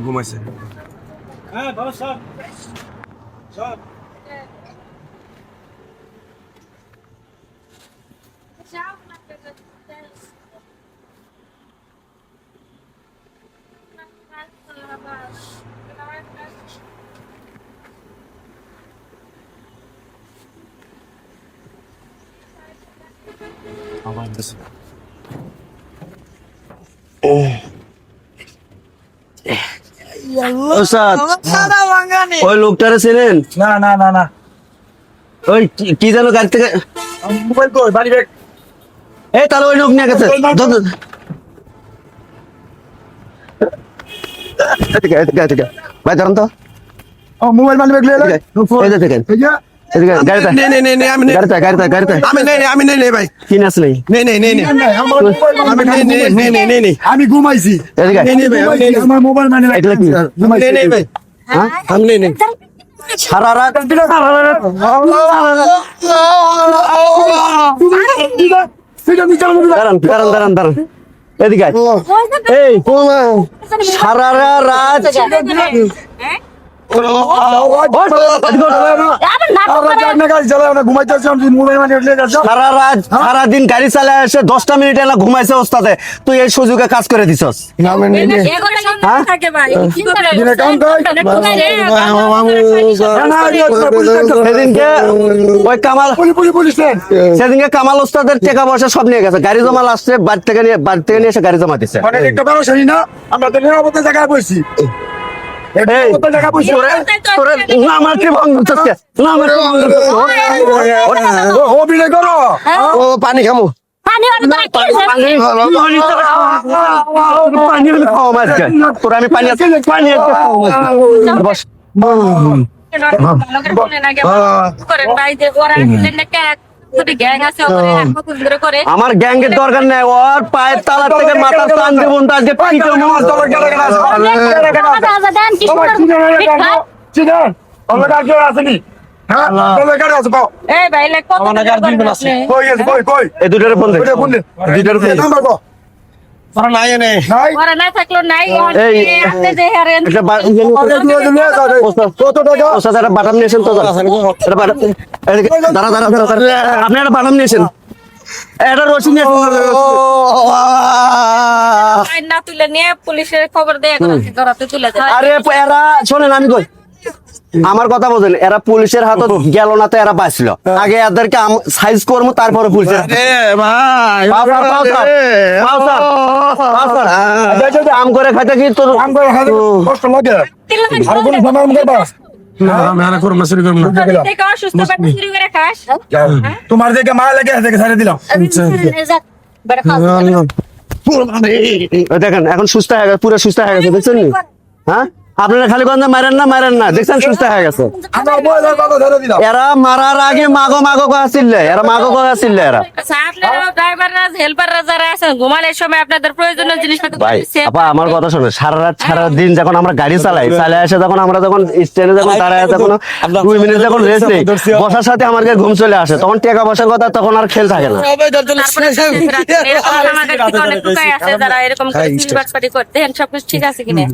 ঘুমাইছে। হ্যাঁ বলো সব সব আবার দিছে। ওস্তাদ, ওই লোকটারে চেনেন? না না না না ওই কি যেন গাড়ি থেকে মোবাইল কই বাড়ি ব্যাগ এই তাহলে ওই লোক নিয়ে গেছে। ভাই ধরেন তো, মোবাইল বাড়ি ব্যাগ লয়ে এই যে দেখেন, এই যে গাড়িতে আমি নেই, গাড়িতে আমি নেই ভাই, কি নাচ নেই। আমার মোবাইল আমি ঘুমাইছি এদিকে আয়। আমার মোবাইল মানে এগুলো কি? হ্যাঁ? সারা রাত দাঁড়ান এদিকে আয়। এই সারা রাত সারাদিন গাড়ি চালায় এসে 10টা মিনিট এলা ঘুমাইছে ওস্তাদে, তুই এই সুযোগে কাজ করে দিছস। সেদিনকে ওই কামাল সেদিনকে কামাল ওস্তাদের টাকা পয়সা সব নিয়ে গেছে, গাড়ি জমা আসছে বাড়ি থেকে নিয়ে এসে গাড়ি জমা দিচ্ছে। আমরা তো নিরাপত্তা জায়গায় বসছি অভিনয় করো ও পানি খামো, তোর আমি পানি বস। আমার গ্যাংয়ের দরকার নেই, ওর পায়ের তালার থেকে মাথার টান দেবো আজকে পিঠে এই দুটোর ফোন দে, দুটোর ফোন বাটাম নিয়েছেন তো, আপনি একটা বাটাম নিয়েছেন, এটা রসুন তুলে নিয়ে পুলিশের খবর দিয়ে তুলে দেয়। আরে এরা শোনেন, আমি কই আমার কথা বোঝেন, এরা পুলিশের হাতে গেল না তো এরা বাঁচলো, আগে এদেরকে সাইজ করবো তারপরে পুলিশের আম করে খাইতে কি তোর কষ্ট লাগে তোমার দেখে মা লেগে ছেড়ে দিলাম। দেখেন এখন সুস্থ হয়ে গেছে, পুরো সুস্থ হয়ে গেছে, দেখছেন নি? হ্যাঁ আপনারা খালি গন্ধ মারেন না দেখছেন সুস্থ হয়ে গেছে। এরা মারার আগে মাগো আসছিল, এরা মাগো আসছিল এরা। ড্রাইভাররা হেল্পাররা যারা আছেন ঘুমানোর সময় আপনাদের প্রয়োজনীয় জিনিসপত্র ভাই আপা আমার কথা শোনো, সারা রাত সারা দিন যখন আমরা গাড়ি চালাই এসে যখন আমরা যখন স্ট্যান্ডে যখন দাঁড়ায় যখন 2 মিনিট যখন রেস্ট নেই, বসার সাথে আমার ঘুম চলে আসে, তখন টাকা পয়সার কথা তখন আর খেল থাকে না। যারা এরকম সবকিছু ঠিক আছে কিনা